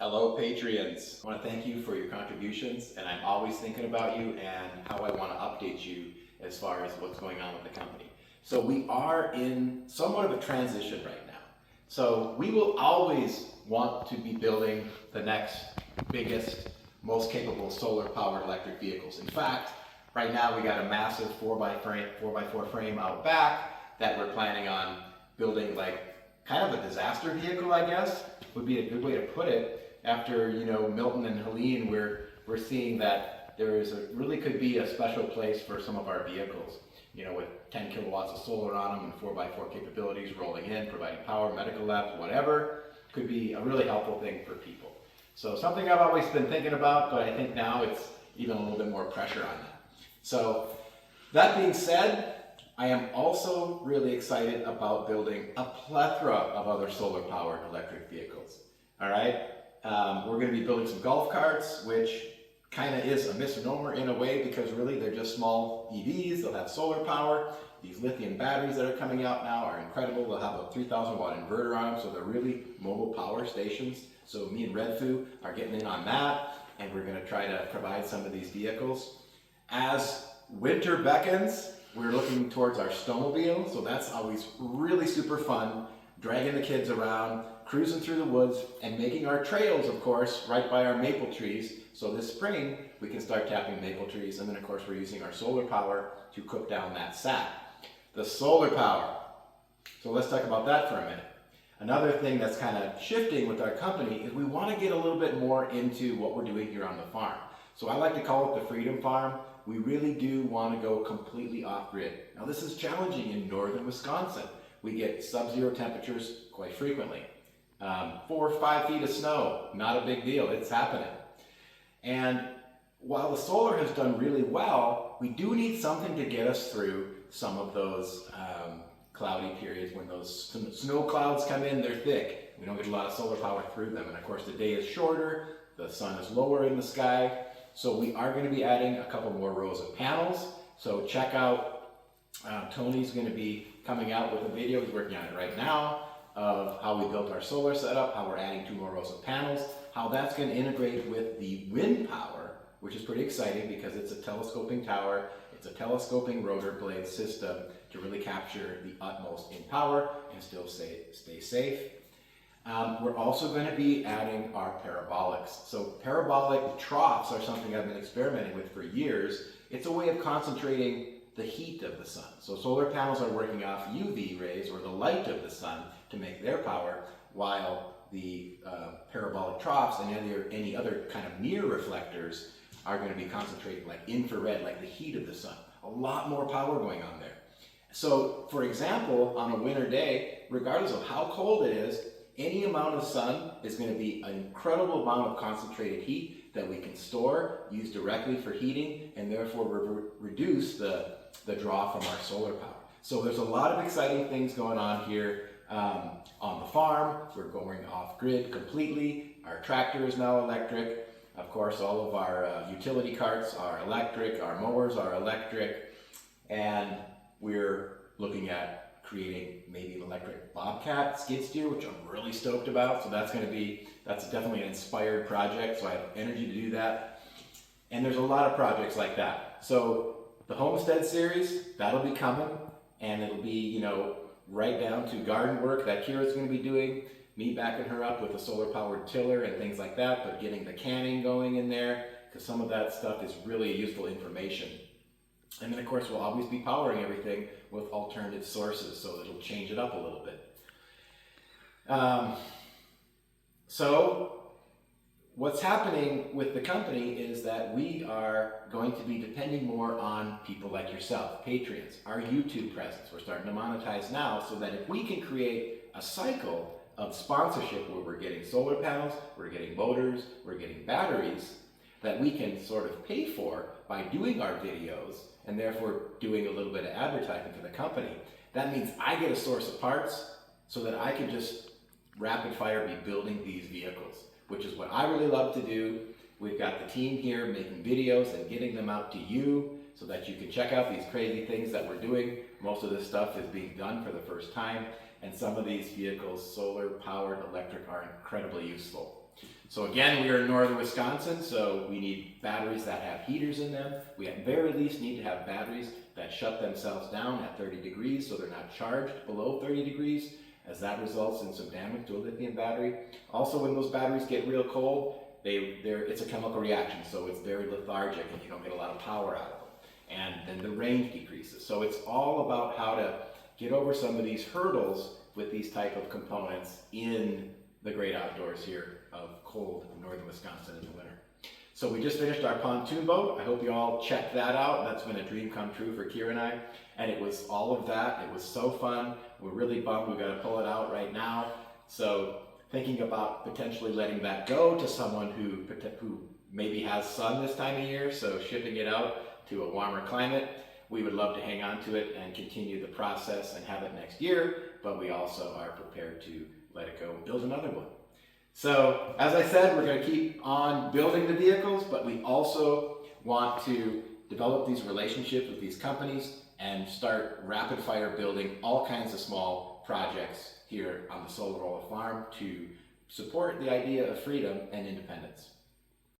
Hello, Patreons. I want to thank you for your contributions, and I'm always thinking about you and how I want to update you as far as what's going on with the company. So we are in somewhat of a transition right now. So we will always want to be building the next biggest, most capable solar-powered electric vehicles. In fact, right now we got a massive 4x4 frame out back that we're planning on building, like kind of a disaster vehicle, I guess, would be a good way to put it. After, Milton and Helene, we're seeing that there is really could be a special place for some of our vehicles, with 10 kilowatts of solar on them and 4x4 capabilities rolling in, providing power, medical labs, whatever, could be a really helpful thing for people. So something I've always been thinking about, but I think now it's even a little bit more pressure on that. So that being said, I am also really excited about building a plethora of other solar-powered electric vehicles. All right, we're going to be building some golf carts, which kind of is a misnomer in a way because really they're just small EVs. They'll have solar power. These lithium batteries that are coming out now are incredible. They'll have a 3,000 watt inverter on them, so they're really mobile power stations. So me and Redfu are getting in on that, and we're going to try to provide some of these vehicles. As winter beckons, we're looking towards our snowmobile, so that's always really super fun, dragging the kids around, cruising through the woods, and making our trails, of course, right by our maple trees. So this spring, we can start tapping maple trees, and then of course we're using our solar power to cook down that sap. The solar power. So let's talk about that for a minute. Another thing that's kind of shifting with our company is we want to get a little bit more into what we're doing here on the farm. So I like to call it the Freedom Farm. We really do want to go completely off-grid. Now this is challenging in northern Wisconsin. We get sub-zero temperatures quite frequently. 4 or 5 feet of snow, not a big deal, it's happening. And while the solar has done really well, we do need something to get us through some of those cloudy periods when those snow clouds come in, they're thick. We don't get a lot of solar power through them. And of course the day is shorter, the sun is lower in the sky. So we are going to be adding a couple more rows of panels. So check out, Tony's going to be coming out with a video, he's working on it right now, of how we built our solar setup, how we're adding 2 more rows of panels, how that's going to integrate with the wind power, which is pretty exciting because it's a telescoping tower, it's a telescoping rotor blade system to really capture the utmost in power and still stay safe. We're also going to be adding our parabolics. So parabolic troughs are something I've been experimenting with for years. It's a way of concentrating the heat of the sun. So solar panels are working off UV rays or the light of the sun to make their power, while the parabolic troughs and any other kind of near reflectors are going to be concentrating like infrared, like the heat of the sun. A lot more power going on there. So for example, on a winter day, regardless of how cold it is, any amount of sun is going to be an incredible amount of concentrated heat that we can store, use directly for heating, and therefore reduce the draw from our solar power. So there's a lot of exciting things going on here on the farm. We're going off-grid completely. Our tractor is now electric. Of course, all of our utility carts are electric. Our mowers are electric. And we're looking at creating maybe an electric bobcat skid steer, which I'm really stoked about. So that's definitely an inspired project. So I have energy to do that. And there's a lot of projects like that. So the Homestead series, that'll be coming, and it'll be, right down to garden work that Kira's going to be doing, me backing her up with a solar-powered tiller and things like that, but getting the canning going in there, because some of that stuff is really useful information. And then, of course, we'll always be powering everything with alternative sources, so it'll change it up a little bit. So what's happening with the company is that we are going to be depending more on people like yourself, Patreons, our YouTube presence. We're starting to monetize now so that if we can create a cycle of sponsorship where we're getting solar panels, we're getting motors, we're getting batteries that we can sort of pay for by doing our videos and therefore doing a little bit of advertising for the company, that means I get a source of parts so that I can just rapid fire be building these vehicles, which is what I really love to do. We've got the team here making videos and getting them out to you so that you can check out these crazy things that we're doing. Most of this stuff is being done for the first time, and some of these vehicles, solar powered, electric, are incredibly useful. So again, we are in northern Wisconsin, so we need batteries that have heaters in them. We at very least need to have batteries that shut themselves down at 30 degrees so they're not charged below 30 degrees, as that results in some damage to a lithium battery. Also, when those batteries get real cold, it's a chemical reaction, so it's very lethargic and you don't get a lot of power out of them. And then the range decreases. So it's all about how to get over some of these hurdles with these type of components in the great outdoors here of cold northern Wisconsin in the winter. So we just finished our pontoon boat. I hope you all checked that out. That's been a dream come true for Kira and I. And it was all of that. It was so fun. We're really bummed we got to pull it out right now. So thinking about potentially letting that go to someone who maybe has sun this time of year, so shipping it out to a warmer climate. We would love to hang on to it and continue the process and have it next year, but we also are prepared to let it go and build another one. So, as I said, we're going to keep on building the vehicles, but we also want to develop these relationships with these companies and start rapid fire building all kinds of small projects here on the Solarrolla farm to support the idea of freedom and independence.